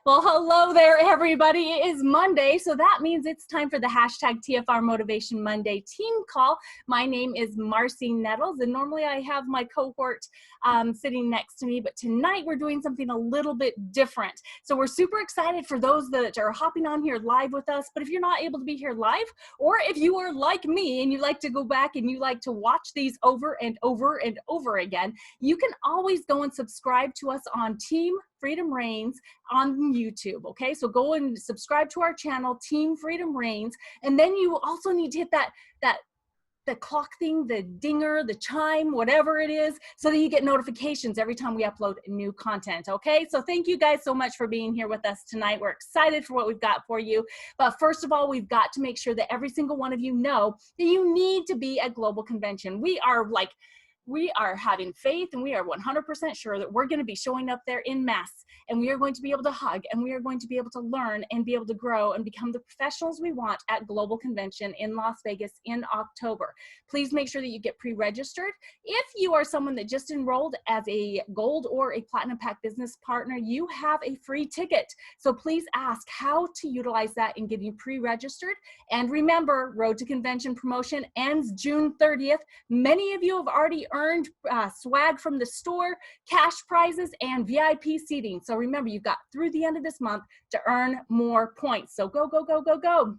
Well, hello there, everybody. It is Monday, so that means it's time for the hashtag TFR Motivation Monday team call. My name is Dondee Nettles, and normally I have my cohort sitting next to me, but tonight we're doing something a little bit different. So we're super excited for those that are hopping on here live with us, but if you're not able to be here live, or if you are like me and you like to go back and you like to watch these over and over and over again, you can always go and subscribe to us on Team Freedom Reigns on YouTube, okay? So go and subscribe to our channel, Team Freedom Reigns, and then you also need to hit the clock thing, the dinger, the chime, whatever it is, so that you get notifications every time we upload new content, okay? So thank you guys so much for being here with us tonight. We're excited for what we've got for you. But first of all, we've got to make sure that every single one of you know that you need to be at Global Convention. We are having faith, and we are 100% sure that we're going to be showing up there in mass, and we are going to be able to hug, and we are going to be able to learn and be able to grow and become the professionals we want at Global Convention in Las Vegas in October. Please make sure that you get pre-registered. If you are someone that just enrolled as a gold or a platinum pack business partner, you have a free ticket. So please ask how to utilize that in getting pre-registered. And remember, Road to Convention promotion ends June 30th. Many of you have already earned swag from the store, cash prizes, and VIP seating. So remember, you've got through the end of this month to earn more points. So go, go, go, go, go.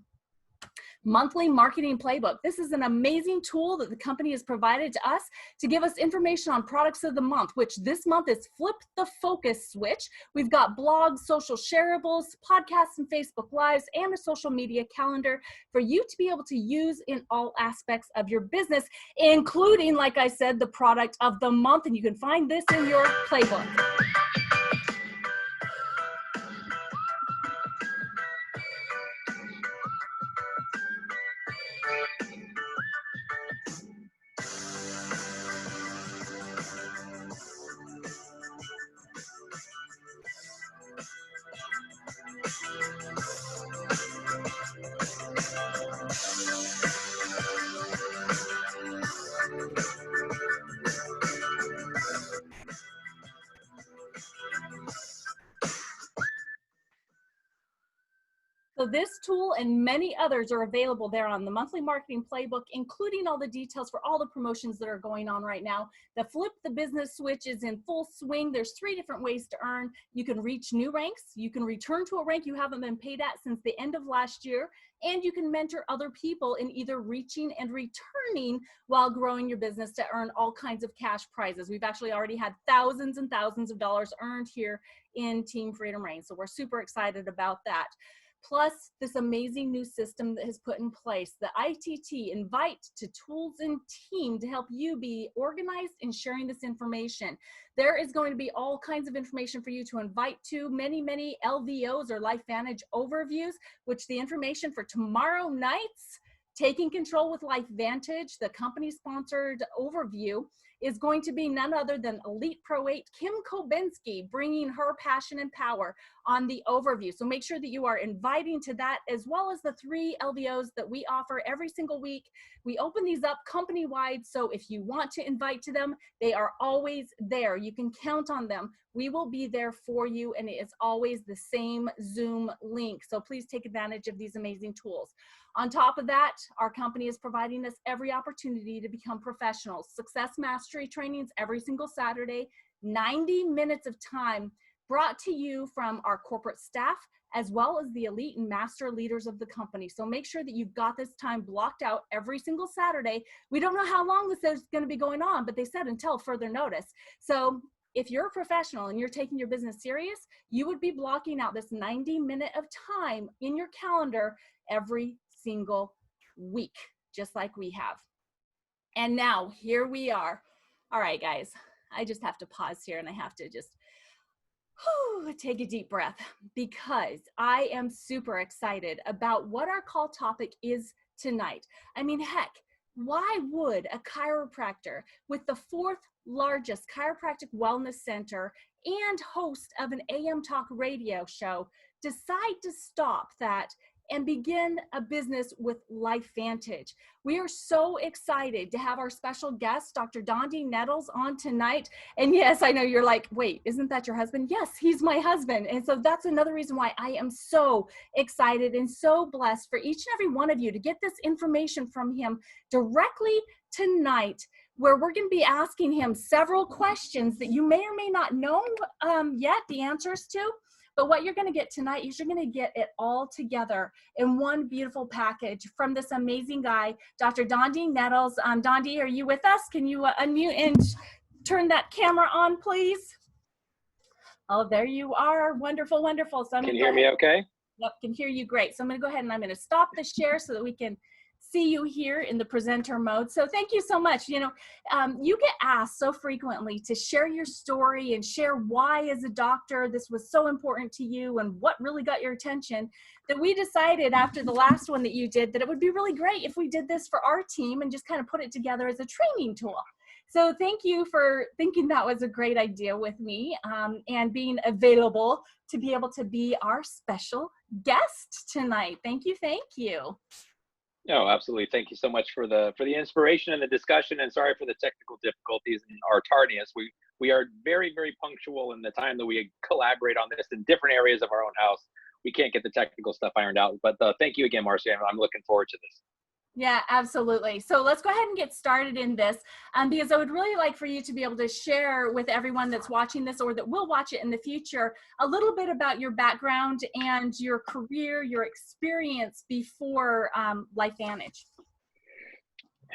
Monthly Marketing Playbook. This is an amazing tool that the company has provided to us to give us information on products of the month, which this month is Flip the Focus Switch. We've got blogs, social shareables, podcasts and Facebook Lives, and a social media calendar for you to be able to use in all aspects of your business, including, like I said, the product of the month. And you can find this in your playbook. So this tool and many others are available there on the Monthly Marketing Playbook, including all the details for all the promotions that are going on right now. The Flip the Business Switch is in full swing. There's 3 different ways to earn. You can reach new ranks. You can return to a rank you haven't been paid at since the end of last year. And you can mentor other people in either reaching and returning while growing your business to earn all kinds of cash prizes. We've actually already had thousands and thousands of dollars earned here in Team Freedom Reigns. So we're super excited about that. Plus this amazing new system that has put in place, the ITT, Invite to Tools and Team, to help you be organized in sharing this information. There is going to be all kinds of information for you to invite to, many LVOs or LifeVantage overviews, which the information for tomorrow night's Taking Control with LifeVantage, the company-sponsored overview, is going to be none other than Elite Pro 8 Kim Kobensky, bringing her passion and power on the overview. So make sure that you are inviting to that, as well as the 3 LVOs that we offer every single week. We open these up company-wide, so if you want to invite to them, they are always there. You can count on them. We will be there for you, and it is always the same Zoom link. So please take advantage of these amazing tools. On top of that, our company is providing us every opportunity to become professionals. Success Mastery trainings every single Saturday, 90 minutes of time brought to you from our corporate staff, as well as the elite and master leaders of the company. So make sure that you've got this time blocked out every single Saturday. We don't know how long this is going to be going on, but they said until further notice. So if you're a professional and you're taking your business serious, you would be blocking out this 90-minute of time in your calendar every single week, just like we have. And now here we are. All right, guys, I just have to pause here, and I have to just take a deep breath, because I am super excited about what our call topic is tonight. I mean, heck, why would a chiropractor with the 4th largest chiropractic wellness center and host of an AM talk radio show decide to stop that and begin a business with LifeVantage. We are so excited to have our special guest, Dr. Dondee Nettles, on tonight. And yes, I know you're like, wait, isn't that your husband? Yes, he's my husband. And so that's another reason why I am so excited and so blessed for each and every one of you to get this information from him directly tonight, where we're going to be asking him several questions that you may or may not know yet the answers to. But what you're going to get tonight is you're going to get it all together in one beautiful package from this amazing guy, Dr. Dondee Nettles. Dondee, are you with us? Can you unmute and turn that camera on, please? Oh, there you are. Wonderful, wonderful. So can you hear me okay? Yep, can hear you great. So I'm going to go ahead and I'm going to stop the share so that we can see you here in the presenter mode. So thank you so much. You know, you get asked so frequently to share your story and share why as a doctor this was so important to you and what really got your attention, that we decided after the last one that you did that it would be really great if we did this for our team and just kind of put it together as a training tool. So thank you for thinking that was a great idea with me and being available to be able to be our special guest tonight. Thank you. Thank you. No, absolutely. Thank you so much for the inspiration and the discussion, and sorry for the technical difficulties and our tardiness. We are very, very punctual in the time that we collaborate on this in different areas of our own house. We can't get the technical stuff ironed out, but thank you again, Marcia. I'm looking forward to this. Yeah, absolutely. So let's go ahead and get started in this because I would really like for you to be able to share with everyone that's watching this or that will watch it in the future a little bit about your background and your career, your experience before LifeVantage.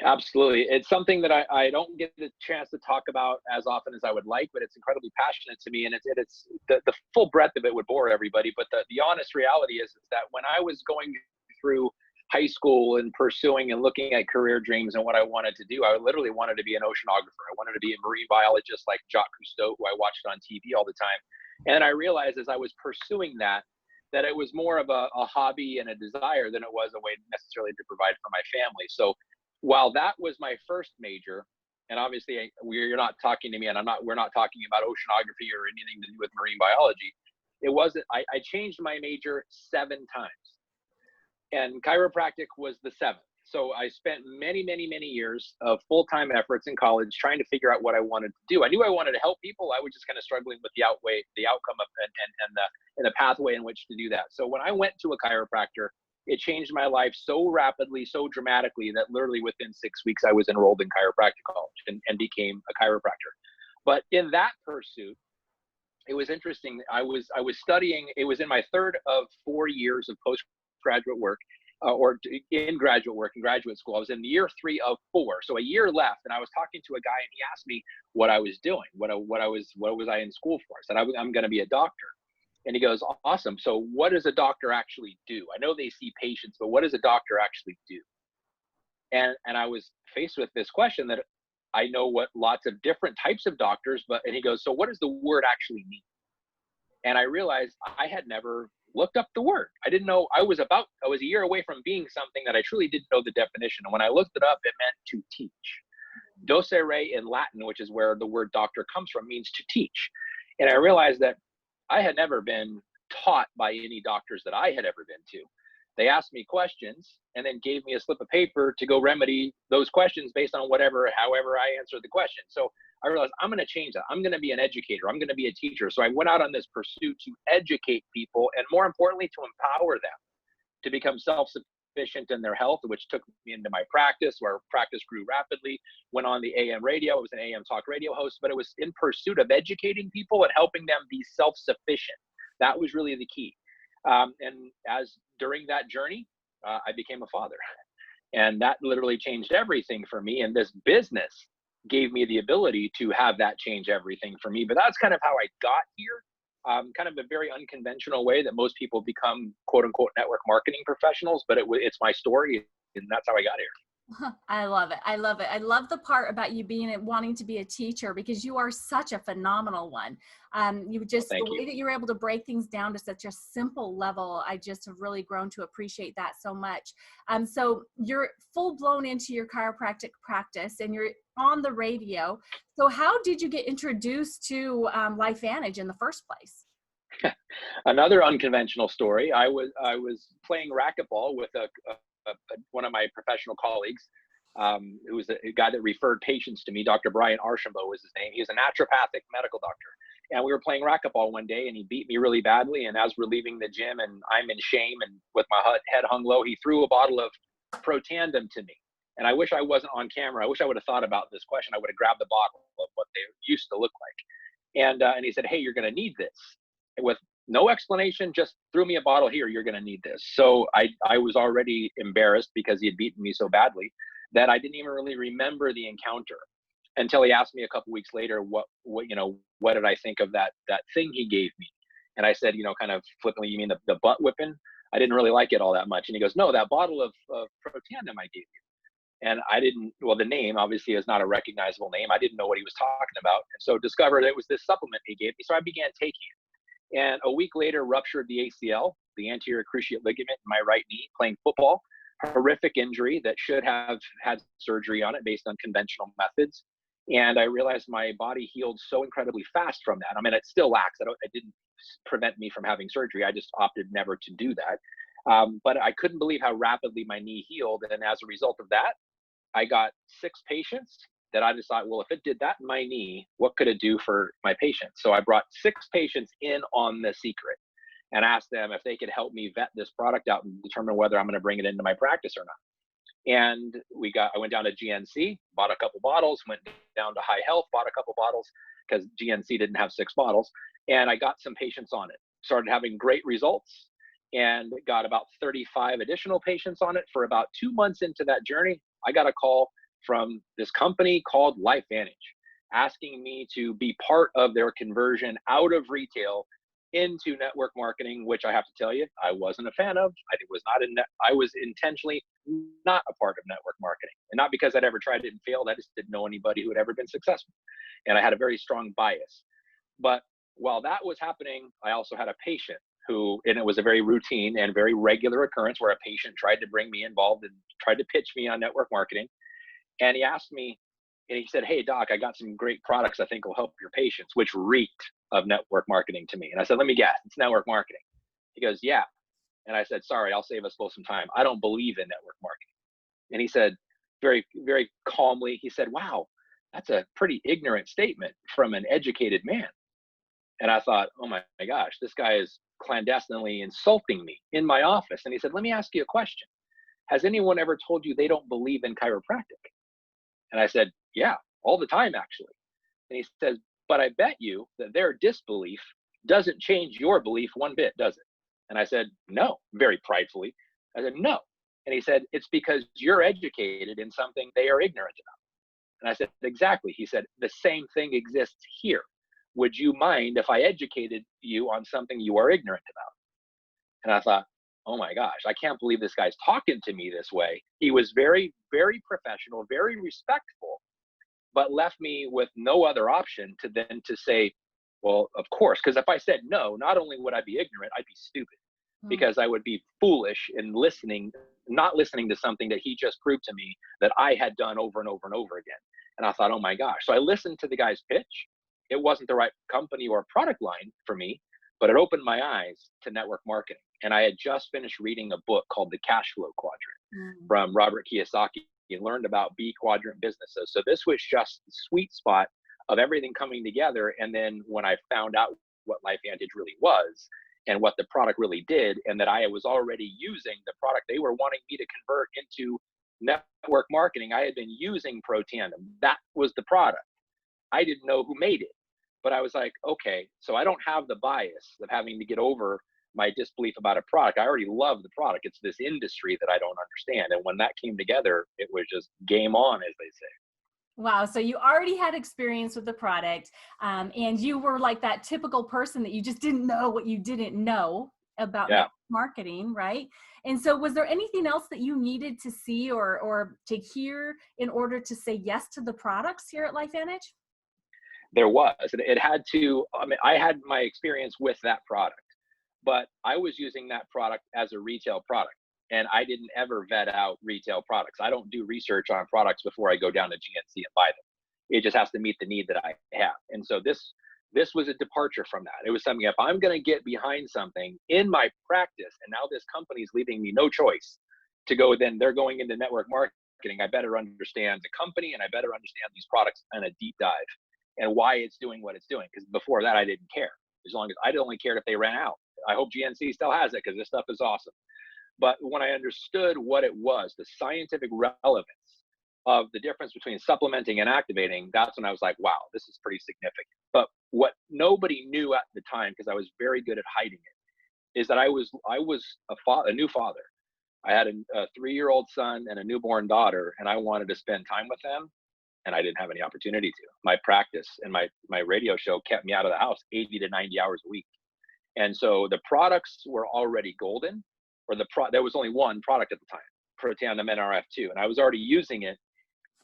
Absolutely. It's something that I don't get the chance to talk about as often as I would like, but it's incredibly passionate to me, and it's the full breadth of it would bore everybody. But the honest reality is that when I was going through high school and pursuing and looking at career dreams and what I wanted to do, I literally wanted to be an oceanographer. I wanted to be a marine biologist like Jacques Cousteau, who I watched on TV all the time. And I realized as I was pursuing that it was more of a hobby and a desire than it was a way necessarily to provide for my family. So while that was my first major, and obviously you're not talking to me, and we're not talking about oceanography or anything to do with marine biology. It wasn't. I changed my major 7 times. And chiropractic was the 7th. So I spent many, many, many years of full-time efforts in college trying to figure out what I wanted to do. I knew I wanted to help people. I was just kind of struggling with the outcome of and the pathway in which to do that. So when I went to a chiropractor, it changed my life so rapidly, so dramatically that literally within 6 weeks I was enrolled in chiropractic college and became a chiropractor. But in that pursuit, it was interesting. I was studying. It was in my 3rd of 4 years of postgraduate work, or in graduate work in graduate school. I was in year 3 of 4, so a year left. And I was talking to a guy, and he asked me what I was doing, what was I in school for? I said, I'm going to be a doctor. And he goes, awesome. So what does a doctor actually do? I know they see patients, but what does a doctor actually do? And I was faced with this question that I know what lots of different types of doctors, and he goes, so what does the word actually mean? And I realized I had never looked up the word. I didn't know. I was a year away from being something that I truly didn't know the definition. And when I looked it up, it meant to teach. Docere in Latin, which is where the word doctor comes from, means to teach. And I realized that I had never been taught by any doctors that I had ever been to. They asked me questions and then gave me a slip of paper to go remedy those questions based on however I answered the question. So I realized I'm going to change that. I'm going to be an educator. I'm going to be a teacher. So I went out on this pursuit to educate people, and more importantly, to empower them to become self-sufficient in their health, which took me into my practice, where practice grew rapidly. Went on the AM radio. I was an AM talk radio host, but it was in pursuit of educating people and helping them be self-sufficient. That was really the key. And as during that journey, I became a father, and that literally changed everything for me. And this business gave me the ability to have that change everything for me. But that's kind of how I got here. Kind of a very unconventional way that most people become quote unquote network marketing professionals, but it's my story, and that's how I got here. I love it. I love it. I love the part about you wanting to be a teacher, because you are such a phenomenal one. The way that you're able to break things down to such a simple level, I just have really grown to appreciate that so much. So you're full blown into your chiropractic practice, and you're on the radio. So how did you get introduced to LifeVantage in the first place? Another unconventional story. I was playing racquetball with one of my professional colleagues, who was a guy that referred patients to me. Dr. Brian Archambault was his name. He was a naturopathic medical doctor, and we were playing racquetball one day, and he beat me really badly. And as we're leaving the gym, and I'm in shame and with my head hung low, he threw a bottle of Protandem to me. And I wish I wasn't on camera. I wish I would have thought about this question. I would have grabbed the bottle of what they used to look like. And he said, "Hey, you're going to need this." With no explanation, just threw me a bottle. "Here, you're going to need this." So I was already embarrassed because he had beaten me so badly that I didn't even really remember the encounter until he asked me a couple weeks later, what did I think of that thing he gave me? And I said, kind of flippantly, "You mean the butt whipping? I didn't really like it all that much." And he goes, "No, that bottle of Protandim I gave you." And I didn't, well, the name obviously is not a recognizable name. I didn't know what he was talking about. And so discovered it was this supplement he gave me. So I began taking it. And a week later, ruptured the ACL, the anterior cruciate ligament in my right knee, playing football. Horrific injury that should have had surgery on it based on conventional methods. And I realized my body healed so incredibly fast from that. I mean, it still lacks. It didn't prevent me from having surgery. I just opted never to do that. But I couldn't believe how rapidly my knee healed. And as a result of that, I got 6 patients that I decided, well, if it did that in my knee, what could it do for my patients? So I brought 6 patients in on the secret and asked them if they could help me vet this product out and determine whether I'm going to bring it into my practice or not. And I went down to GNC, bought a couple bottles, went down to High Health, bought a couple bottles because GNC didn't have 6 bottles. And I got some patients on it, started having great results, and got about 35 additional patients on it. For about 2 months into that journey, I got a call from this company called LifeVantage asking me to be part of their conversion out of retail into network marketing, which I have to tell you, I wasn't a fan of. I was intentionally not a part of network marketing, and not because I'd ever tried it and failed. I just didn't know anybody who had ever been successful, and I had a very strong bias. But while that was happening, I also had a patient and it was a very routine and very regular occurrence where a patient tried to bring me involved and tried to pitch me on network marketing. And he asked me, and he said, "Hey, doc, I got some great products I think will help your patients," which reeked of network marketing to me. And I said, "Let me guess, it's network marketing." He goes, "Yeah." And I said, "Sorry, I'll save us both some time. I don't believe in network marketing." And he said, very, very calmly, he said, "Wow, that's a pretty ignorant statement from an educated man." And I thought, oh my gosh, this guy is clandestinely insulting me in my office. And he said, "Let me ask you a question. Has anyone ever told you they don't believe in chiropractic?" And I said, "Yeah, all the time, actually." And he says, "But I bet you that their disbelief doesn't change your belief one bit, does it?" And I said, "No," very pridefully. I said, "No." And he said, "It's because you're educated in something they are ignorant about." And I said, "Exactly." He said, "The same thing exists here. Would you mind if I educated you on something you are ignorant about?" And I thought, oh my gosh, I can't believe this guy's talking to me this way. He was very, very professional, very respectful, but left me with no other option to say, well, of course, because if I said no, not only would I be ignorant, I'd be stupid, because I would be foolish in not listening to something that he just proved to me that I had done over and over and over again. And I thought, oh my gosh. So I listened to the guy's pitch. It wasn't the right company or product line for me, but it opened my eyes to network marketing. And I had just finished reading a book called The Cash Flow Quadrant from Robert Kiyosaki, and learned about B quadrant businesses. So this was just the sweet spot of everything coming together. And then when I found out what LifeVantage really was and what the product really did, and that I was already using the product they were wanting me to convert into network marketing, I had been using Protandem. That was the product. I didn't know who made it. But I was like, okay, so I don't have the bias of having to get over my disbelief about a product. I already love the product. It's this industry that I don't understand. And when that came together, it was just game on, as they say. Wow. So you already had experience with the product, and you were like that typical person that you just didn't know what you didn't know about marketing, right? And so was there anything else that you needed to see or to hear in order to say yes to the products here at LifeVantage? There was. It had to, I had my experience with that product, but I was using that product as a retail product, and I didn't ever vet out retail products. I don't do research on products before I go down to GNC and buy them. It just has to meet the need that I have. And so this This was a departure from that. It was something, if I'm going to get behind something in my practice, and now this company is leaving me no choice to go, then they're going into network marketing, I better understand the company and I better understand these products in a deep dive and why it's doing what it's doing. Because before that, I didn't care. As long as I only cared if they ran out. I hope GNC still has it because this stuff is awesome. But when I understood what it was, the scientific relevance of the difference between supplementing and activating, that's when I was like, wow, this is pretty significant. But what nobody knew at the time, because I was very good at hiding it, is that I was a new father. I had a 3-year-old son and a newborn daughter, and I wanted to spend time with them, and I didn't have any opportunity to. My practice and my radio show kept me out of the house 80 to 90 hours a week. And so the products were already golden, or there was only one product at the time, Protean NRF2, and I was already using it.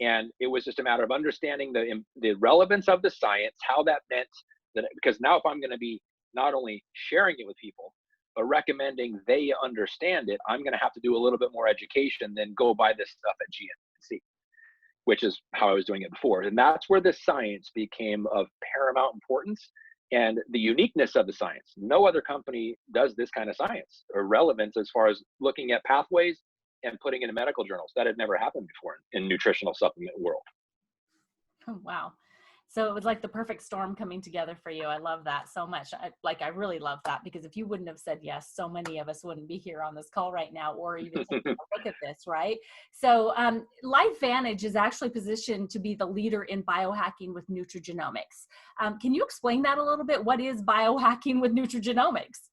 And it was just a matter of understanding the relevance of the science, how that meant that, because now if I'm going to be not only sharing it with people, but recommending they understand it, I'm going to have to do a little bit more education than go buy this stuff at GNC, which is how I was doing it before. And that's where the science became of paramount importance and the uniqueness of the science. No other company does this kind of science or relevance as far as looking at pathways and putting it in medical journals. That had never happened before in nutritional supplement world. Oh, wow. So it was like the perfect storm coming together for you. I love that so much. I really love that, because if you wouldn't have said yes, so many of us wouldn't be here on this call right now, or even taking a look at this, right? So LifeVantage is actually positioned to be the leader in biohacking with nutrigenomics. Can you explain that a little bit? What is biohacking with nutrigenomics?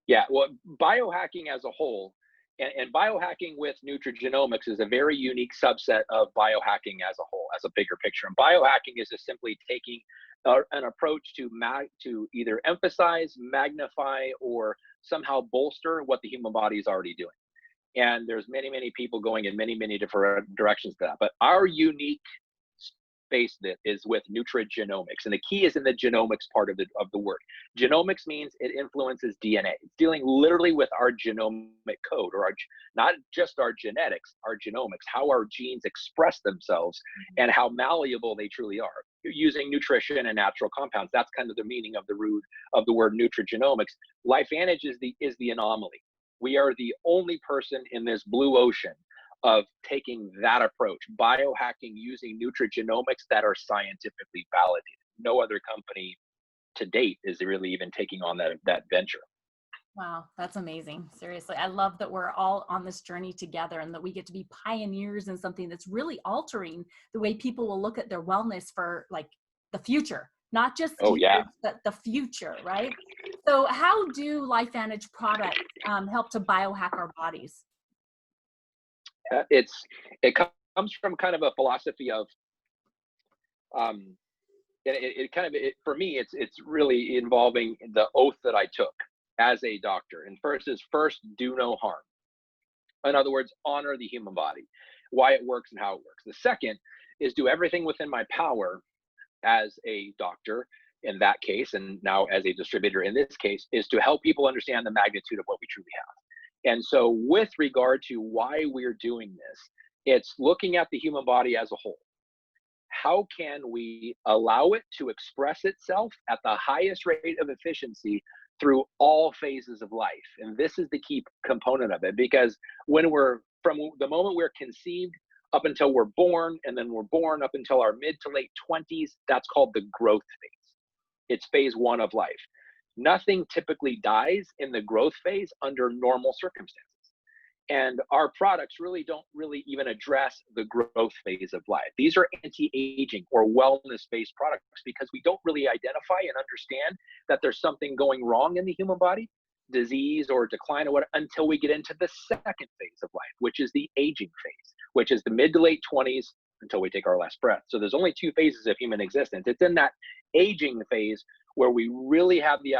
Yeah, well, biohacking as a whole, and biohacking with nutrigenomics is a very unique subset of biohacking as a whole, as a bigger picture. And biohacking is just simply taking an approach to either emphasize, magnify, or somehow bolster what the human body is already doing. And there's many, many people going in many, many different directions to that. But our unique space that is with nutrigenomics, and the key is in the genomics part of the word. Genomics means it influences DNA. It's dealing literally with our genomic code, or not just our genetics, our genomics, how our genes express themselves and how malleable they truly are. Using nutrition and natural compounds, that's kind of the meaning of the root of the word nutrigenomics. LifeVantage is the anomaly. We are the only person in this blue ocean of taking that approach, biohacking using nutrigenomics that are scientifically validated. No other company to date is really even taking on that venture. Wow, that's amazing. Seriously, I love that we're all on this journey together and that we get to be pioneers in something that's really altering the way people will look at their wellness for like the future, not just but the future, right? So how do LifeVantage products help to biohack our bodies? It comes from kind of a philosophy of for me it's really involving the oath that I took as a doctor. And first do no harm. In other words, honor the human body, why it works and how it works. The second is do everything within my power as a doctor in that case, and now as a distributor in this case, is to help people understand the magnitude of what we truly have. And so with regard to why we're doing this, it's looking at the human body as a whole. How can we allow it to express itself at the highest rate of efficiency through all phases of life? And this is the key component of it, because from the moment we're conceived up until we're born, and then we're born up until our mid to late 20s, that's called the growth phase. It's phase 1 of life. Nothing typically dies in the growth phase under normal circumstances. And our products really don't even address the growth phase of life. These are anti-aging or wellness-based products because we don't really identify and understand that there's something going wrong in the human body, disease or decline or whatever, until we get into the second phase of life, which is the aging phase, which is the mid to late 20s until we take our last breath. So there's only 2 phases of human existence. It's in that aging phase where we really have the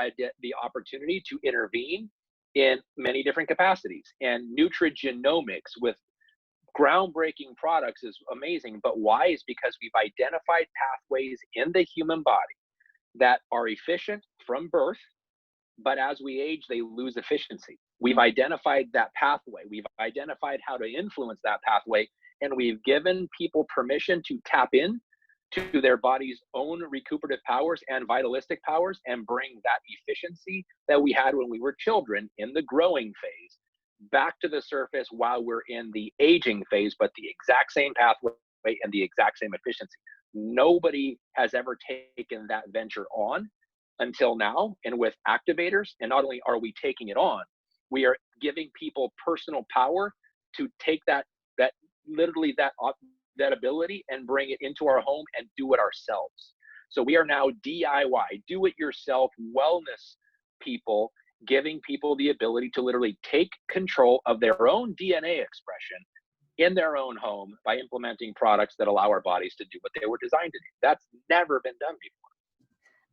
opportunity to intervene in many different capacities. And nutrigenomics with groundbreaking products is amazing. But why? Is because we've identified pathways in the human body that are efficient from birth, but as we age, they lose efficiency. We've identified that pathway. We've identified how to influence that pathway, and we've given people permission to tap in to their body's own recuperative powers and vitalistic powers and bring that efficiency that we had when we were children in the growing phase back to the surface while we're in the aging phase, but the exact same pathway and the exact same efficiency. Nobody has ever taken that venture on until now. And with activators, and not only are we taking it on, we are giving people personal power to take that literally that ability and bring it into our home and do it ourselves. So we are now DIY, do it yourself wellness people, giving people the ability to literally take control of their own DNA expression in their own home by implementing products that allow our bodies to do what they were designed to do. That's never been done before.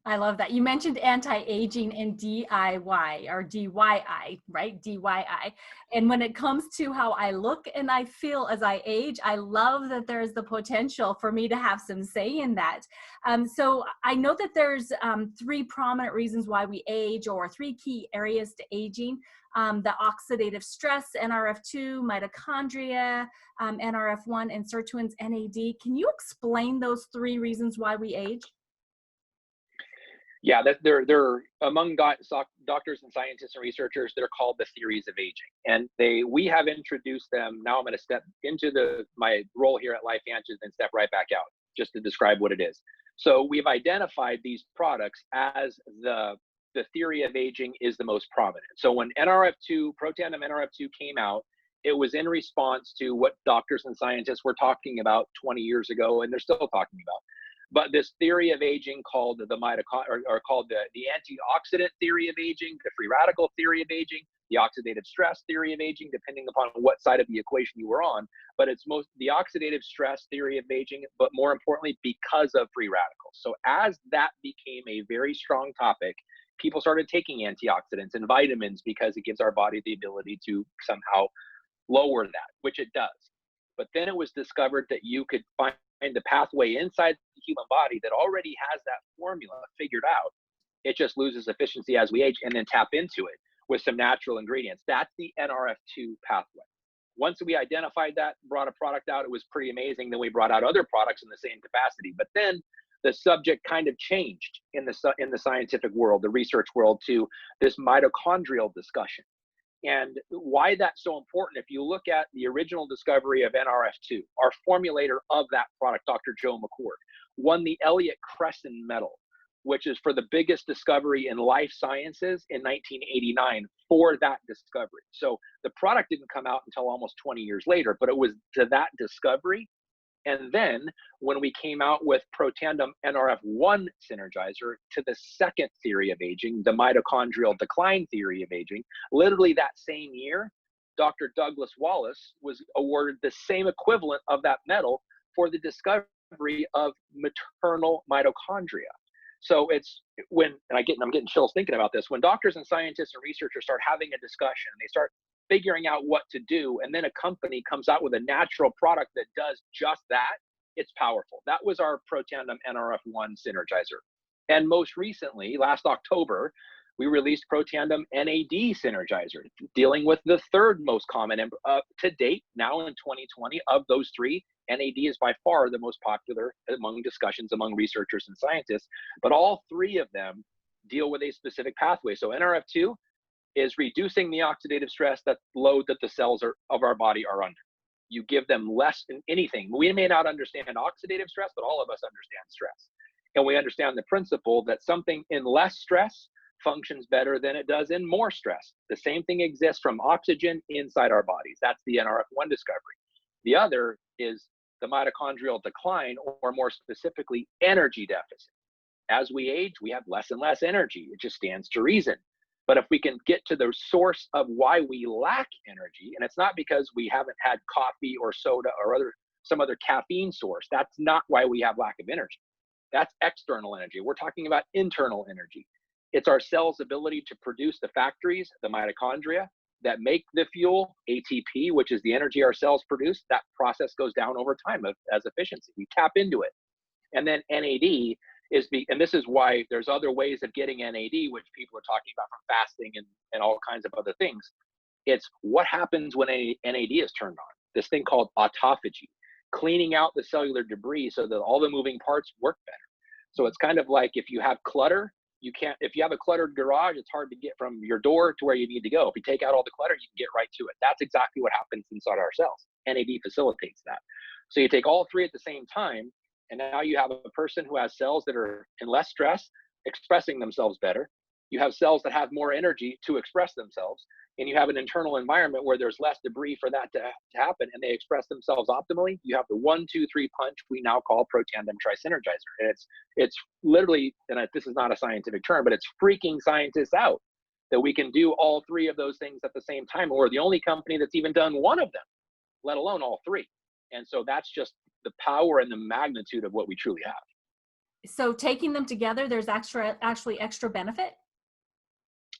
I love that. You mentioned anti-aging and DIY or DYI, right? DYI. And when it comes to how I look and I feel as I age, I love that there's the potential for me to have some say in that. So I know that there's 3 prominent reasons why we age, or 3 key areas to aging. The oxidative stress, NRF2, mitochondria, NRF1, and sirtuins, NAD. Can you explain those 3 reasons why we age? Yeah, they're among doctors and scientists and researchers. They're called the theories of aging, and we have introduced them. Now I'm going to step into my role here at LifeVantage and step right back out just to describe what it is. So we've identified these products as the theory of aging is the most prominent. So when NRF2, Protandim NRF2 came out, it was in response to what doctors and scientists were talking about 20 years ago, and they're still talking about. But this theory of aging called called the antioxidant theory of aging, the free radical theory of aging, the oxidative stress theory of aging, depending upon what side of the equation you were on. But it's most the oxidative stress theory of aging, but more importantly, because of free radicals. So as that became a very strong topic, people started taking antioxidants and vitamins because it gives our body the ability to somehow lower that, which it does. But then it was discovered that you could find the pathway inside the human body that already has that formula figured out. It just loses efficiency as we age, and then tap into it with some natural ingredients. That's the NRF2 pathway. Once we identified that, brought a product out, it was pretty amazing. Then we brought out other products in the same capacity. But then the subject kind of changed in the scientific world, the research world, to this mitochondrial discussion. And why that's so important, if you look at the original discovery of NRF2, our formulator of that product, Dr. Joe McCord, won the Elliott Cresson Medal, which is for the biggest discovery in life sciences in 1989 for that discovery. So the product didn't come out until almost 20 years later, but it was to that discovery. And then when we came out with Protandim NRF1 Synergizer to the second theory of aging, the mitochondrial decline theory of aging, literally that same year, Dr. Douglas Wallace was awarded the same equivalent of that medal for the discovery of maternal mitochondria. So it's I'm getting chills thinking about this, when doctors and scientists and researchers start having a discussion, they start figuring out what to do, and then a company comes out with a natural product that does just that, it's powerful. That was our Protandim NRF1 Synergizer. And most recently, last October, we released Protandim NAD Synergizer, dealing with the third most common to date, now in 2020, of those 3. NAD is by far the most popular among discussions among researchers and scientists, but all 3 of them deal with a specific pathway. So NRF2 is reducing the oxidative stress, that load that the cells of our body are under. You give them less than anything. We may not understand oxidative stress, but all of us understand stress. And we understand the principle that something in less stress functions better than it does in more stress. The same thing exists from oxygen inside our bodies. That's the NRF1 discovery. The other is the mitochondrial decline, or more specifically, energy deficit. As we age, we have less and less energy. It just stands to reason. But if we can get to the source of why we lack energy, and it's not because we haven't had coffee or soda or some other caffeine source, that's not why we have lack of energy. That's external energy. We're talking about internal energy. It's our cells' ability to produce the factories, the mitochondria, that make the fuel, ATP, which is the energy our cells produce. That process goes down over time as efficiency. We tap into it. And then NAD and this is why there's other ways of getting NAD, which people are talking about, from fasting and all kinds of other things. It's what happens when NAD is turned on, this thing called autophagy. cleaning out the cellular debris so that all the moving parts work better. So it's kind of like if you have clutter, if you have a cluttered garage, it's hard to get from your door to where you need to go. If you take out all the clutter, you can get right to it. That's exactly what happens inside our cells. NAD facilitates that. So you take all three at the same time, and now you have a person who has cells that are in less stress, expressing themselves better. You have cells that have more energy to express themselves, and you have an internal environment where there's less debris for that to happen, and they express themselves optimally. You have the 1, 2, 3 punch we now call protandem trisynergizer. And it's literally, and this is not a scientific term, but it's freaking scientists out that we can do all three of those things at the same time. We're the only company that's even done one of them, let alone all three. And so that's just the power and the magnitude of what we truly have. So taking them together, there's actually extra benefit?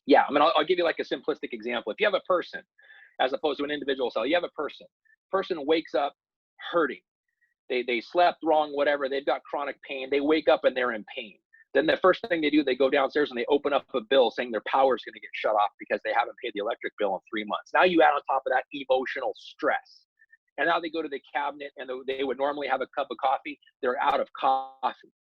Yeah, I mean, I'll give you like a simplistic example. If you have a person, as opposed to an individual cell, you have a person wakes up hurting. They slept wrong, whatever, they've got chronic pain. They wake up and they're in pain. Then the first thing they do, they go downstairs and they open up a bill saying their power's going to get shut off because they haven't paid the electric bill in 3 months. Now you add on top of that emotional stress. And now they go to the cabinet and they would normally have a cup of coffee. They're out of coffee.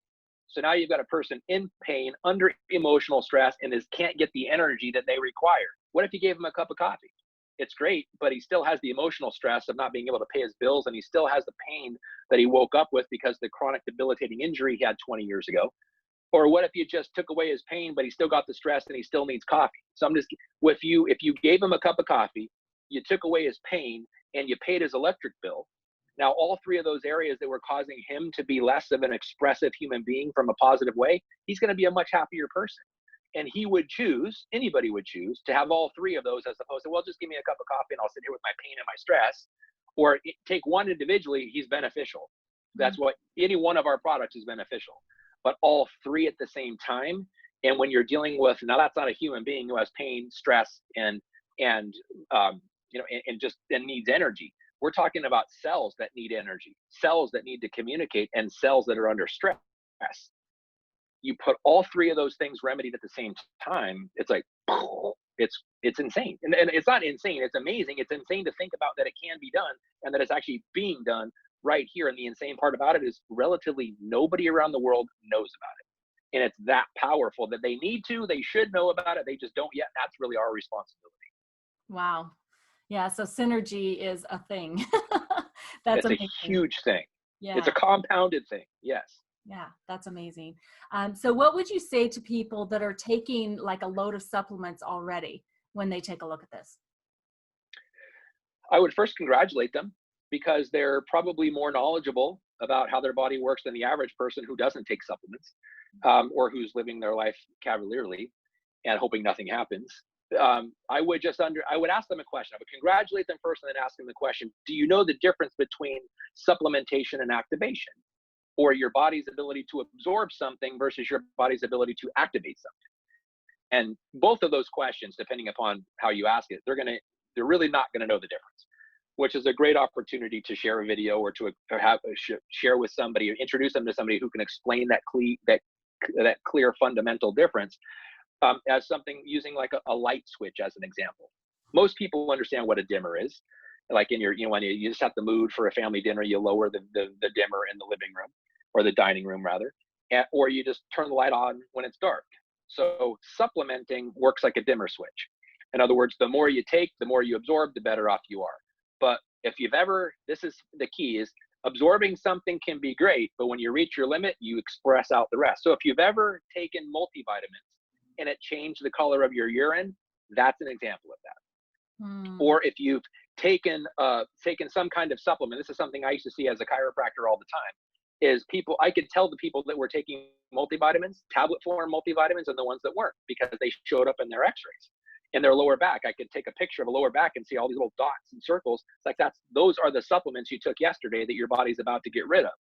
So now you've got a person in pain, under emotional stress, and can't get the energy that they require. What if you gave him a cup of coffee? It's great, but he still has the emotional stress of not being able to pay his bills, and he still has the pain that he woke up with because of the chronic debilitating injury he had 20 years ago. Or what if you just took away his pain, but he still got the stress and he still needs coffee? So if you gave him a cup of coffee, you took away his pain, and you paid his electric bill. Now, all three of those areas that were causing him to be less of an expressive human being from a positive way, he's going to be a much happier person. And anybody would choose to have all three of those as opposed to, well, just give me a cup of coffee and I'll sit here with my pain and my stress. Or take one individually, he's beneficial. That's what any one of our products is beneficial. But all three at the same time, and when you're dealing with, now that's not a human being who has pain, stress, and needs energy. We're talking about cells that need energy, cells that need to communicate, and cells that are under stress. You put all three of those things remedied at the same time, it's like, it's insane. And it's not insane, it's amazing. It's insane to think about that it can be done and that it's actually being done right here. And the insane part about it is relatively nobody around the world knows about it. And it's that powerful that they should know about it. They just don't yet. That's really our responsibility. Wow. Yeah, so synergy is a thing. It's a huge thing. Yeah. It's a compounded thing. Yes. Yeah, that's amazing. So what would you say to people that are taking like a load of supplements already when they take a look at this? I would first congratulate them because they're probably more knowledgeable about how their body works than the average person who doesn't take supplements, or who's living their life cavalierly and hoping nothing happens. I would ask them a question. I would congratulate them first and then ask them the question, do you know the difference between supplementation and activation, or your body's ability to absorb something versus your body's ability to activate something? And both of those questions, depending upon how you ask it, they're really not going to know the difference, which is a great opportunity to share a video or share with somebody, or introduce them to somebody who can explain that clear fundamental difference. As something using like a light switch as an example. Most people understand what a dimmer is. Like when you just have the mood for a family dinner, you lower the dimmer in the living room or the dining room rather, or you just turn the light on when it's dark. So supplementing works like a dimmer switch. In other words, the more you take, the more you absorb, the better off you are. But this is the key, is absorbing something can be great, but when you reach your limit, you express out the rest. So if you've ever taken multivitamins and it changed the color of your urine, that's an example of that. Or if you've taken some kind of supplement, this is something I used to see as a chiropractor all the time, is I could tell the people that were taking multivitamins, tablet form multivitamins, and the ones that weren't, because they showed up in their x-rays. In their lower back, I could take a picture of a lower back and see all these little dots and circles. It's like those are the supplements you took yesterday that your body's about to get rid of.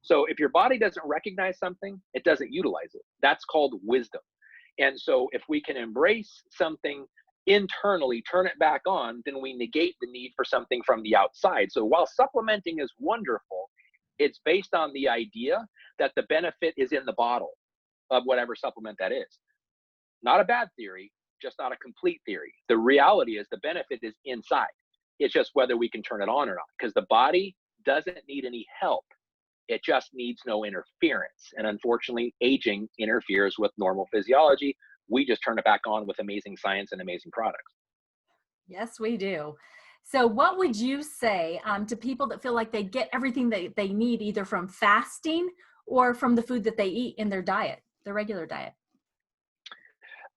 So if your body doesn't recognize something, it doesn't utilize it. That's called wisdom. And so if we can embrace something internally, turn it back on, then we negate the need for something from the outside. So while supplementing is wonderful, it's based on the idea that the benefit is in the bottle of whatever supplement that is. Not a bad theory, just not a complete theory. The reality is the benefit is inside. It's just whether we can turn it on or not, because the body doesn't need any help. It just needs no interference. And unfortunately, aging interferes with normal physiology. We just turn it back on with amazing science and amazing products. Yes, we do. So what would you say to people that feel like they get everything that they need either from fasting or from the food that they eat in their diet, their regular diet?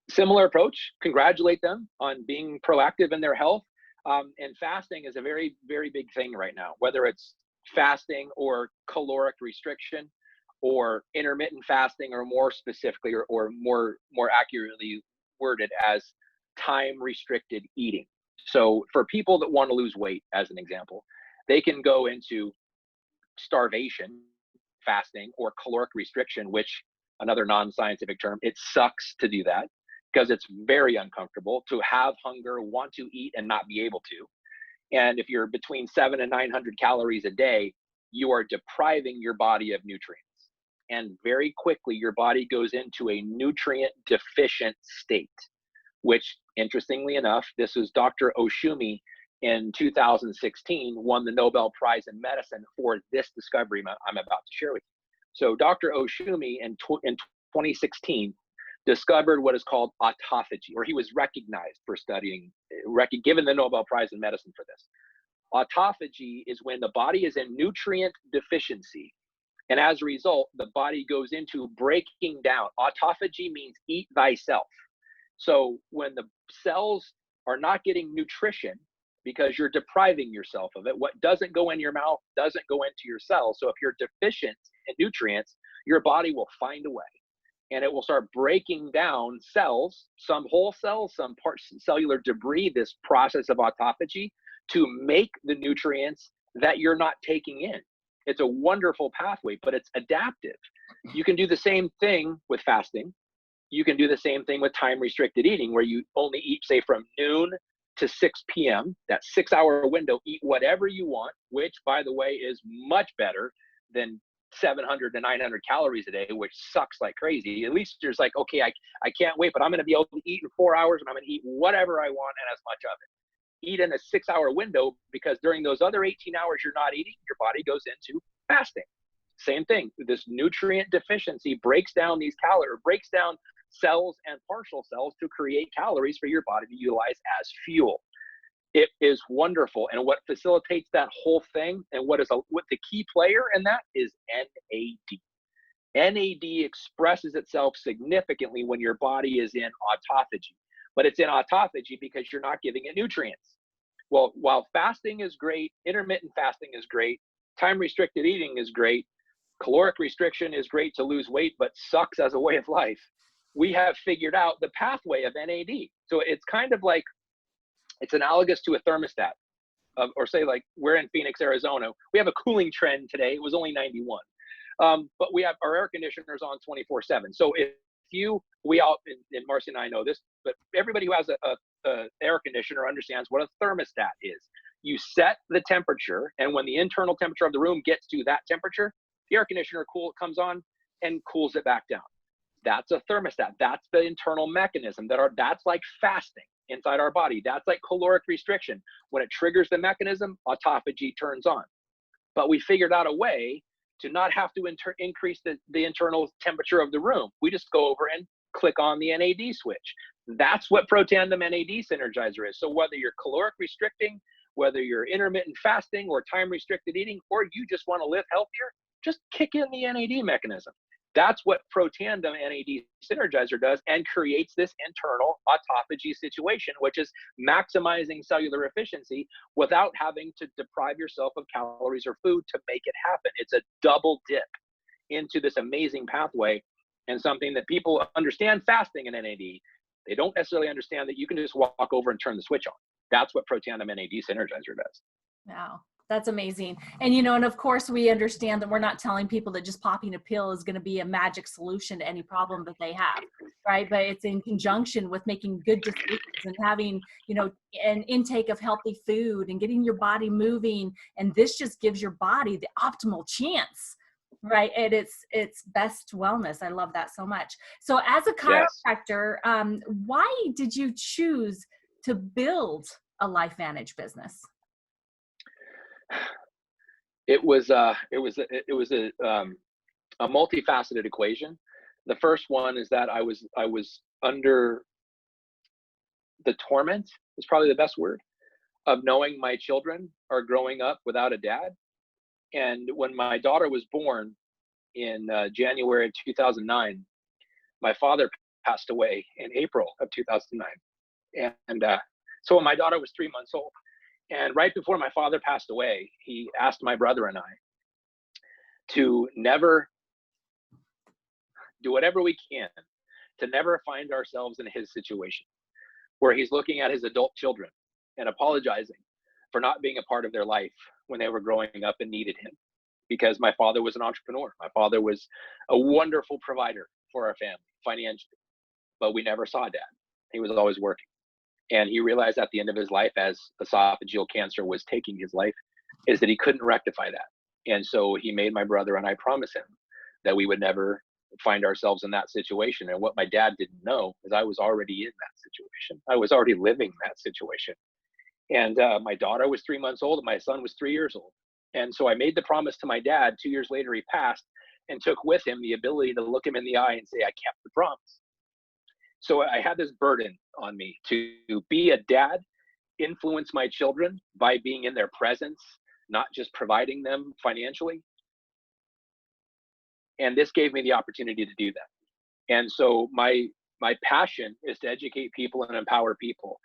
Similar approach, congratulate them on being proactive in their health. And fasting is a very, very big thing right now, whether it's fasting or caloric restriction or intermittent fasting, or more specifically, or more accurately worded as time restricted eating. So for people that want to lose weight, as an example, they can go into starvation fasting or caloric restriction, which, another non-scientific term, it sucks to do that because it's very uncomfortable to have hunger, want to eat, and not be able to. And if you're between 700 and 900 calories a day, you are depriving your body of nutrients. And very quickly, your body goes into a nutrient deficient state, which, interestingly enough, this was Dr. Oshumi in 2016, won the Nobel Prize in Medicine for this discovery I'm about to share with you. So Dr. Oshumi in 2016 discovered what is called autophagy, or he was recognized for studying, given the Nobel Prize in Medicine for this. Autophagy is when the body is in nutrient deficiency, and as a result, the body goes into breaking down. Autophagy means eat thyself. So when the cells are not getting nutrition because you're depriving yourself of it, what doesn't go in your mouth doesn't go into your cells. So if you're deficient in nutrients, your body will find a way, and it will start breaking down cells, some whole cells, some cellular debris, this process of autophagy, to make the nutrients that you're not taking in. It's a wonderful pathway, but it's adaptive. You can do the same thing with fasting. You can do the same thing with time restricted eating, where you only eat, say, from noon to 6 p.m., that 6-hour window, eat whatever you want, which, by the way, is much better than 700 to 900 calories a day, which sucks like crazy. At least you're just like, okay, I can't wait, but I'm going to be able to eat in 4 hours, and I'm going to eat whatever I want and as much of it. Eat in a 6-hour window, because during those other 18 hours you're not eating, your body goes into fasting. Same thing. This nutrient deficiency breaks down these calories, breaks down cells and partial cells to create calories for your body to utilize as fuel. It is wonderful. And what facilitates that whole thing, and what the key player in that, is NAD. NAD expresses itself significantly when your body is in autophagy, but it's in autophagy because you're not giving it nutrients. Well, while fasting is great, intermittent fasting is great, time restricted eating is great, caloric restriction is great to lose weight, but sucks as a way of life, we have figured out the pathway of NAD. So it's kind of like, it's analogous to a thermostat. Or say, like, we're in Phoenix, Arizona. We have a cooling trend today. It was only 91. But we have our air conditioners on 24/7. So if we all, and Marcy and I know this, but everybody who has a air conditioner understands what a thermostat is. You set the temperature, and when the internal temperature of the room gets to that temperature, the air conditioner comes on and cools it back down. That's a thermostat. That's the internal mechanism that's like fasting inside our body. That's like caloric restriction. When it triggers the mechanism, autophagy turns on. But we figured out a way to not have to increase the internal temperature of the room. We just go over and click on the NAD switch. That's what Protandim NAD Synergizer is. So whether you're caloric restricting, whether you're intermittent fasting or time restricted eating, or you just want to live healthier, just kick in the NAD mechanism. That's what Protandim NAD Synergizer does, and creates this internal autophagy situation, which is maximizing cellular efficiency without having to deprive yourself of calories or food to make it happen. It's a double dip into this amazing pathway, and something that people understand fasting and NAD. They don't necessarily understand that you can just walk over and turn the switch on. That's what Protandim NAD Synergizer does. Wow. That's amazing. And, and of course we understand that we're not telling people that just popping a pill is going to be a magic solution to any problem that they have, right? But it's in conjunction with making good decisions and having, an intake of healthy food and getting your body moving. And this just gives your body the optimal chance, right? And it's best wellness. I love that so much. So as a chiropractor, why did you choose to build a LifeVantage business? a multifaceted equation. The first one is that I was under the torment, is probably the best word, of knowing my children are growing up without a dad. And when my daughter was born in January of 2009, my father passed away in April of 2009. And so when my daughter was 3 months old, and right before my father passed away, he asked my brother and I to never do whatever we can to never find ourselves in his situation, where he's looking at his adult children and apologizing for not being a part of their life when they were growing up and needed him. Because my father was an entrepreneur. My father was a wonderful provider for our family financially, but we never saw dad. He was always working. And he realized at the end of his life, as esophageal cancer was taking his life, is that he couldn't rectify that. And so he made my brother and I promise him that we would never find ourselves in that situation. And what my dad didn't know is I was already in that situation. I was already living that situation. And my daughter was 3 months old and my son was 3 years old. And so I made the promise to my dad. 2 years later, he passed, and took with him the ability to look him in the eye and say, I kept the promise. So I had this burden on me to be a dad, influence my children by being in their presence, not just providing them financially. And this gave me the opportunity to do that. And so my passion is to educate people and empower people.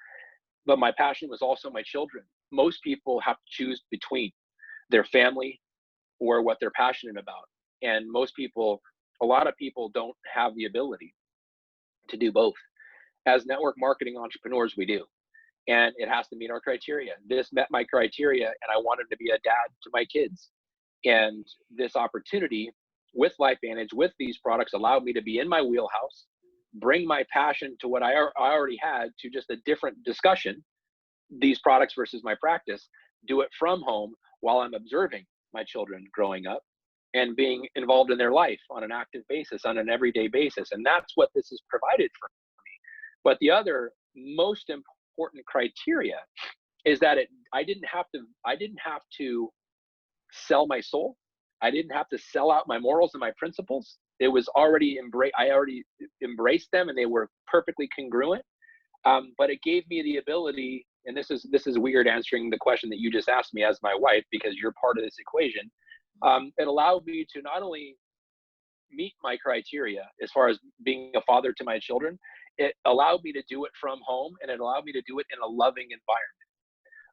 But my passion was also my children. Most people have to choose between their family or what they're passionate about. And a lot of people don't have the ability to do both. As network marketing entrepreneurs, we do. And it has to meet our criteria. This met my criteria, and I wanted to be a dad to my kids. And this opportunity with LifeVantage, with these products, allowed me to be in my wheelhouse, bring my passion to what I already had to just a different discussion, these products versus my practice, do it from home while I'm observing my children growing up and being involved in their life on an active basis, on an everyday basis. And that's what this has provided for me. But the other most important criteria is that I didn't have to sell my soul. I didn't have to sell out my morals and my principles. It was already I already embraced them, and they were perfectly congruent. But it gave me the ability, and this is weird answering the question that you just asked me as my wife, because you're part of this equation. It allowed me to not only meet my criteria as far as being a father to my children, it allowed me to do it from home, and it allowed me to do it in a loving environment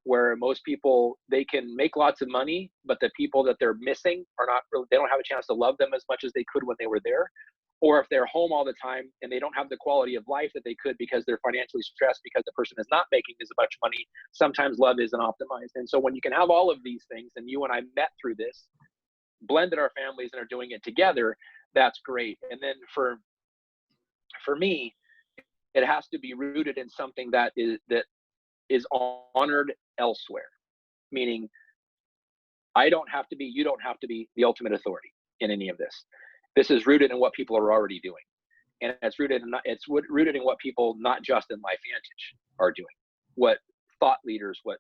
where most people, they can make lots of money, but the people that they're missing are not really, they don't have a chance to love them as much as they could when they were there. Or if they're home all the time and they don't have the quality of life that they could because they're financially stressed because the person is not making as much money, sometimes love isn't optimized. And so when you can have all of these things, and you and I met through this, blended our families and are doing it together, that's great. And then for me, it has to be rooted in something that is honored elsewhere, meaning you don't have to be the ultimate authority in any of this. This is rooted in what people are already doing, and it's rooted in what people, not just in LifeVantage, are doing. What thought leaders, what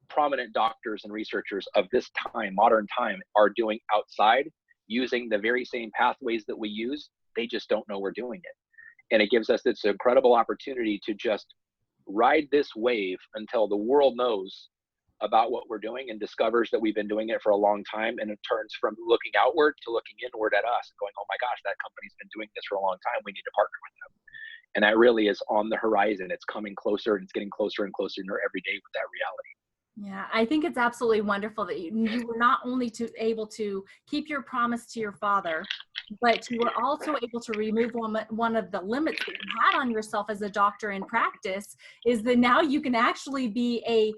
prominent doctors and researchers of this time, modern time, are doing outside, using the very same pathways that we use. They just don't know we're doing it, and it gives us this incredible opportunity to just ride this wave until the world knows about what we're doing and discovers that we've been doing it for a long time, and it turns from looking outward to looking inward at us and going, oh my gosh, that company's been doing this for a long time, we need to partner with them. And that really is on the horizon. It's coming closer, and it's getting closer and closer every day with that reality. Yeah, I think it's absolutely wonderful that you were not only able to keep your promise to your father, but you were also able to remove one of the limits that you had on yourself as a doctor in practice, is that now you can actually be a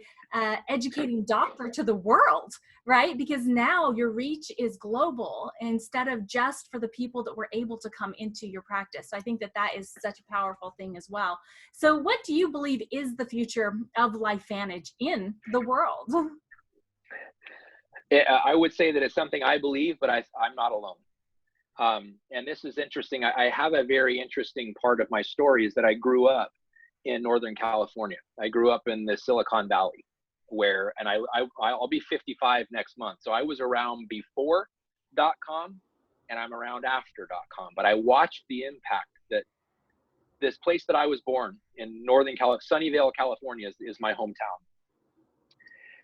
educating doctor to the world, right? Because now your reach is global instead of just for the people that were able to come into your practice. So I think that is such a powerful thing as well. So what do you believe is the future of LifeVantage in the world? I would say that it's something I believe, but I'm not alone. And this is interesting. I have a very interesting part of my story, is that I grew up in Northern California. I grew up in the Silicon Valley. where, and I'll be 55 next month. So I was around before .com and I'm around after .com, but I watched the impact that this place that I was born in Northern California, Sunnyvale, California is my hometown.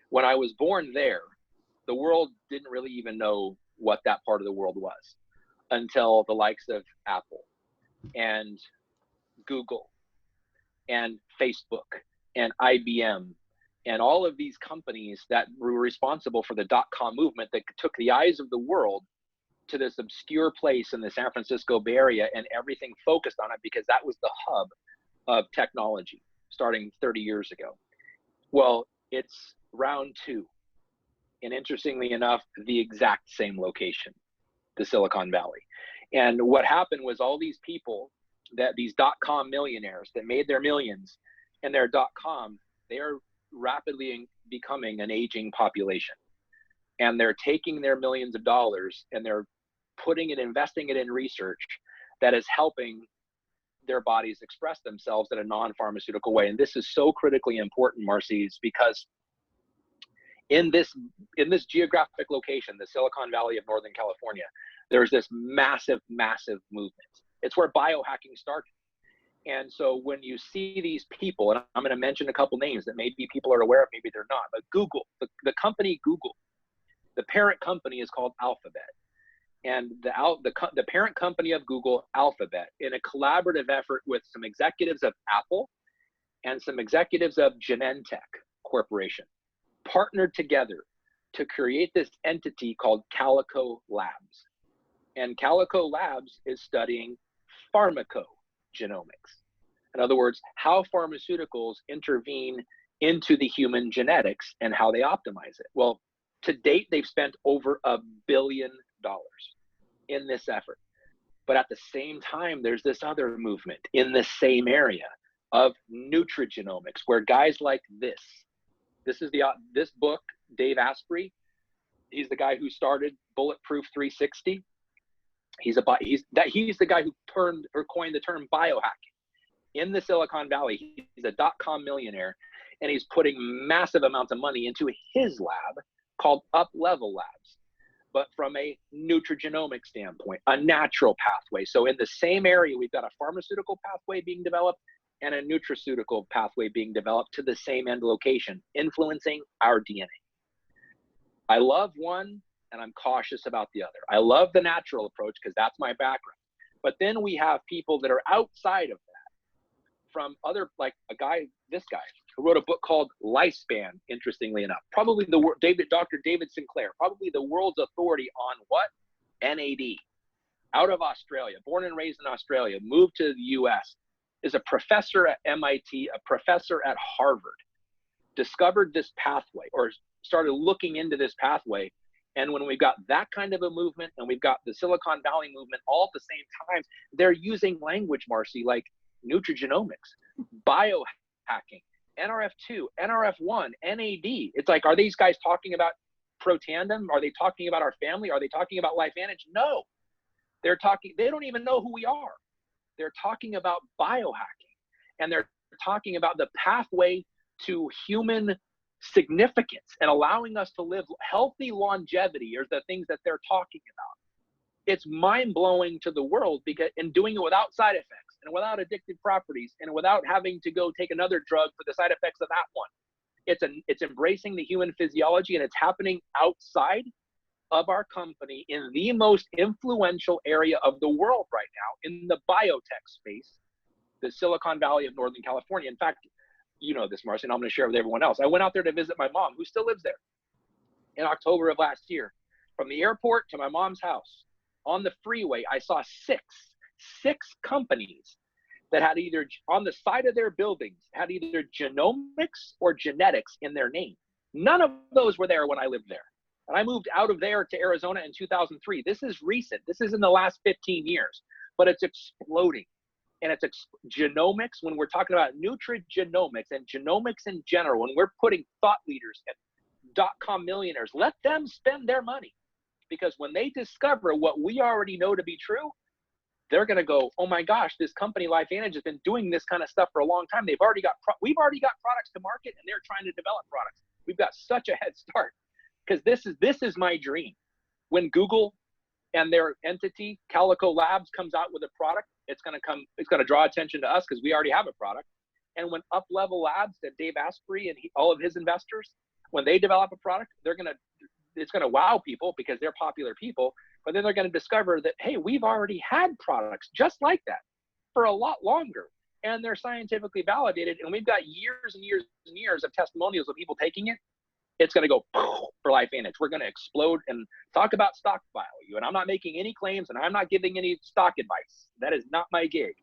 When I was born there, the world didn't really even know what that part of the world was until the likes of Apple and Google and Facebook and IBM and all of these companies that were responsible for the .com movement that took the eyes of the world to this obscure place in the San Francisco Bay Area, and everything focused on it because that was the hub of technology starting 30 years ago. Well, it's round two. And interestingly enough, the exact same location, the Silicon Valley. And what happened was all these people, that these .com millionaires that made their millions in their .com, they are rapidly becoming an aging population. And they're taking their millions of dollars and they're investing it in research that is helping their bodies express themselves in a non-pharmaceutical way. And this is so critically important, Marcy's, because in this geographic location, the Silicon Valley of Northern California, there's this massive, massive movement. It's where biohacking started. And so when you see these people, and I'm going to mention a couple names that maybe people are aware of, maybe they're not, but Google, the company Google, the parent company is called Alphabet. And the parent company of Google, Alphabet, in a collaborative effort with some executives of Apple and some executives of Genentech Corporation, partnered together to create this entity called Calico Labs. And Calico Labs is studying pharmacogenomics. In other words, how pharmaceuticals intervene into the human genetics and how they optimize it. Well, to date, they've spent over $1 billion in this effort. But at the same time, there's this other movement in the same area of nutrigenomics, where guys like this is book, Dave Asprey, he's the guy who started Bulletproof 360. He's the guy who coined the term biohacking in the Silicon Valley. He's a .com millionaire, and he's putting massive amounts of money into his lab called Up Level Labs, but from a nutrigenomic standpoint, a natural pathway. So in the same area, we've got a pharmaceutical pathway being developed and a nutraceutical pathway being developed to the same end location, influencing our DNA. I love one and I'm cautious about the other. I love the natural approach because that's my background. But then we have people that are outside of that, from other, like this guy who wrote a book called Lifespan, interestingly enough, probably Dr. David Sinclair, probably the world's authority on what? NAD. Out of Australia, born and raised in Australia, moved to the US, is a professor at MIT, a professor at Harvard, discovered this pathway or started looking into this pathway. And when we've got that kind of a movement and we've got the Silicon Valley movement all at the same time, they're using language, Marcy, like nutrigenomics, biohacking, NRF2, NRF1, NAD. It's like, are these guys talking about Protandim? Are they talking about our family? Are they talking about LifeVantage? No. They don't even know who we are. They're talking about biohacking, and they're talking about the pathway to human significance and allowing us to live healthy longevity are the things that they're talking about. It's mind-blowing to the world, because in doing it without side effects and without addictive properties and without having to go take another drug for the side effects of that one. It's embracing the human physiology, and it's happening outside of our company in the most influential area of the world right now in the biotech space, the Silicon Valley of Northern California. In fact, you know this, Marcy, and I'm going to share with everyone else. I went out there to visit my mom, who still lives there, in October of last year. From the airport to my mom's house, on the freeway, I saw six companies that had either, on the side of their buildings, had either genomics or genetics in their name. None of those were there when I lived there. And I moved out of there to Arizona in 2003. This is recent. This is in the last 15 years, but it's exploding. And it's genomics, when we're talking about nutrigenomics and genomics in general, when we're putting thought leaders and .com millionaires, let them spend their money. Because when they discover what we already know to be true, they're going to go, oh my gosh, this company LifeVantage has been doing this kind of stuff for a long time. We've already got products to market, and they're trying to develop products. We've we've got such a head start because this is my dream. When Google and their entity, Calico Labs, comes out with a product, it's going to draw attention to us because we already have a product. And when Up Level Labs and Dave Asprey and all of his investors, when they develop a product, it's going to wow people because they're popular people. But then they're going to discover that, hey, we've already had products just like that for a lot longer. And they're scientifically validated. And we've got years and years and years of testimonials of people taking it. It's going to go for LifeVantage. We're going to explode and talk about stock value. And I'm not making any claims and I'm not giving any stock advice. That is not my gig.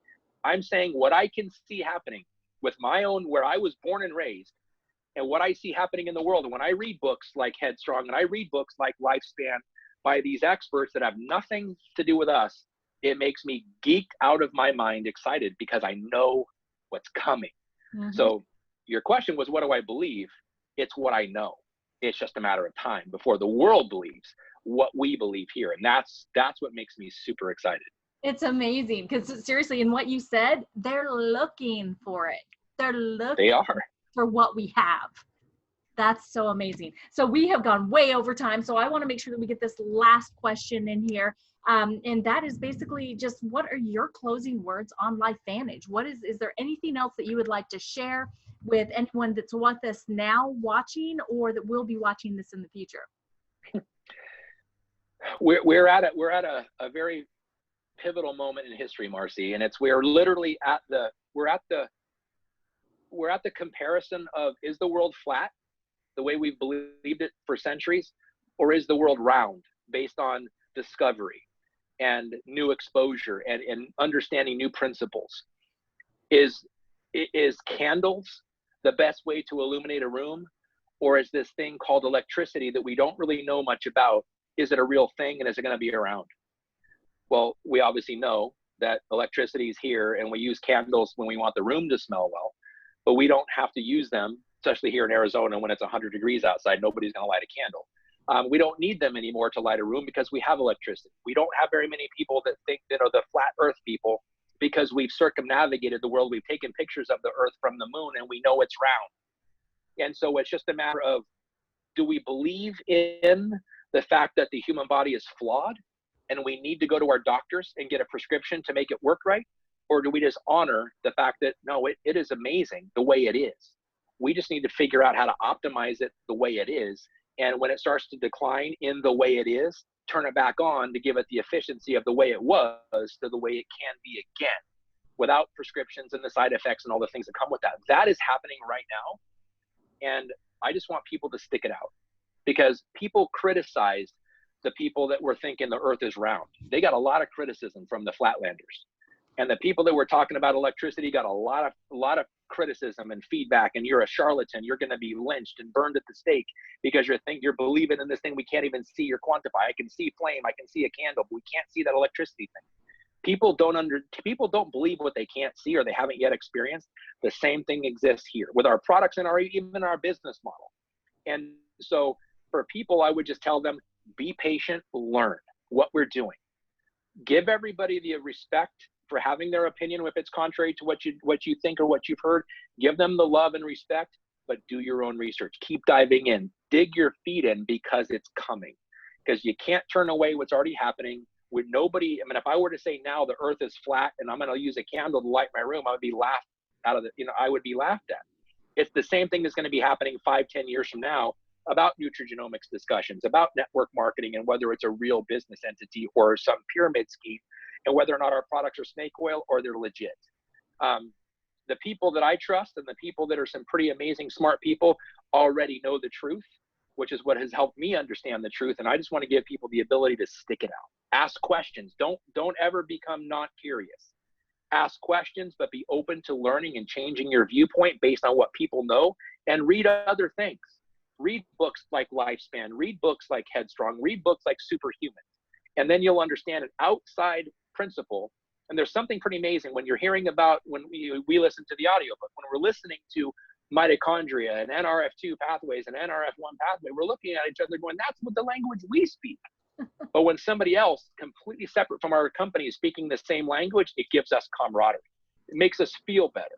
I'm saying what I can see happening with my own, where I was born and raised, and what I see happening in the world. And when I read books like Headstrong and I read books like Lifespan by these experts that have nothing to do with us, it makes me geek out of my mind excited because I know what's coming. Mm-hmm. So your question was, what do I believe? It's what I know. It's just a matter of time before the world believes what we believe here. And that's what makes me super excited. It's amazing because seriously, in what you said, they're looking for it. They are for what we have. That's so amazing. So we have gone way over time. So I want to make sure that we get this last question in here. And that is basically just, what are your closing words on LifeVantage? Is there anything else that you would like to share with anyone that's with us now watching or that will be watching this in the future? We're at a very pivotal moment in history, Marcy, and we're literally at the comparison of, is the world flat the way we've believed it for centuries, or is the world round based on discovery and new exposure and understanding new principles? Is candles the best way to illuminate a room, or is this thing called electricity that we don't really know much about, is it a real thing and is it going to be around? Well, we obviously know that electricity is here and we use candles when we want the room to smell well, but we don't have to use them, especially here in Arizona when it's 100 degrees outside. Nobody's going to light a candle. We don't need them anymore to light a room because we have electricity. We don't have very many people that think that are the flat earth people because we've circumnavigated the world. We've taken pictures of the earth from the moon and we know it's round. And so it's just a matter of, do we believe in the fact that the human body is flawed and we need to go to our doctors and get a prescription to make it work right? Or do we just honor the fact that, no, it is amazing the way it is. We just need to figure out how to optimize it the way it is. And when it starts to decline in the way it is, turn it back on to give it the efficiency of the way it was to the way it can be again, without prescriptions and the side effects and all the things that come with that. That is happening right now. And I just want people to stick it out, because people criticized the people that were thinking the earth is round. They got a lot of criticism from the flatlanders. And the people that were talking about electricity got a lot of criticism and feedback, and you're a charlatan. You're going to be lynched and burned at the stake because you're believing in this thing we can't even see or quantify. I can see flame, I can see a candle, but we can't see that electricity thing. People don't believe what they can't see or they haven't yet experienced. The same thing exists here with our products and even our business model. And so for people, I would just tell them, be patient, learn what we're doing. Give everybody the respect for having their opinion if it's contrary to what you think or what you've heard. Give them the love and respect, but do your own research. Keep diving in. Dig your feet in, because it's coming. Because you can't turn away what's already happening. With nobody, I mean, if I were to say now the earth is flat and I'm going to use a candle to light my room, I would be laughed out of I would be laughed at. It's the same thing that's going to be happening 5-10 years from now about nutrigenomics discussions, about network marketing and whether it's a real business entity or some pyramid scheme, and whether or not our products are snake oil or they're legit. The people that I trust and the people that are some pretty amazing, smart people already know the truth, which is what has helped me understand the truth. And I just want to give people the ability to stick it out. Ask questions. Don't ever become not curious. Ask questions, but be open to learning and changing your viewpoint based on what people know, and read other things. Read books like Lifespan, read books like Headstrong, read books like Superhuman. And then you'll understand an outside principle. And there's something pretty amazing when you're hearing about, when we listen to the audiobook, when we're listening to mitochondria and NRF2 pathways and NRF1 pathway, we're looking at each other going, that's what the language we speak. But when somebody else completely separate from our company is speaking the same language, it gives us camaraderie. It makes us feel better.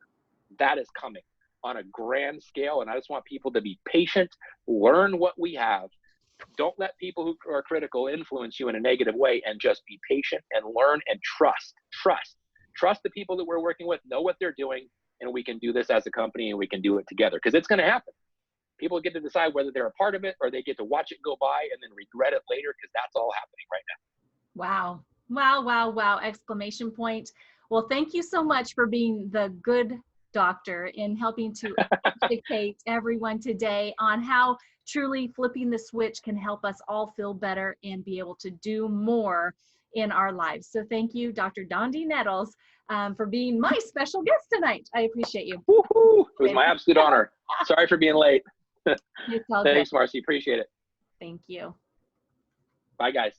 That is coming on a grand scale. And I just want people to be patient, learn what we have. Don't let people who are critical influence you in a negative way, and just be patient and learn and trust the people that we're working with, know what they're doing, and we can do this as a company, and we can do it together, because it's going to happen. People get to decide whether they're a part of it or they get to watch it go by and then regret it later, because that's all happening right now. Wow. Wow, wow, wow, exclamation point. Well, thank you so much for being the good doctor in helping to educate everyone today on how truly flipping the switch can help us all feel better and be able to do more in our lives. So thank you, Dr. Dondee Nettles, for being my special guest tonight. I appreciate you. Woo-hoo. It was my absolute honor. Sorry for being late. It's all Thanks, good. Marcy. Appreciate it. Thank you. Bye, guys.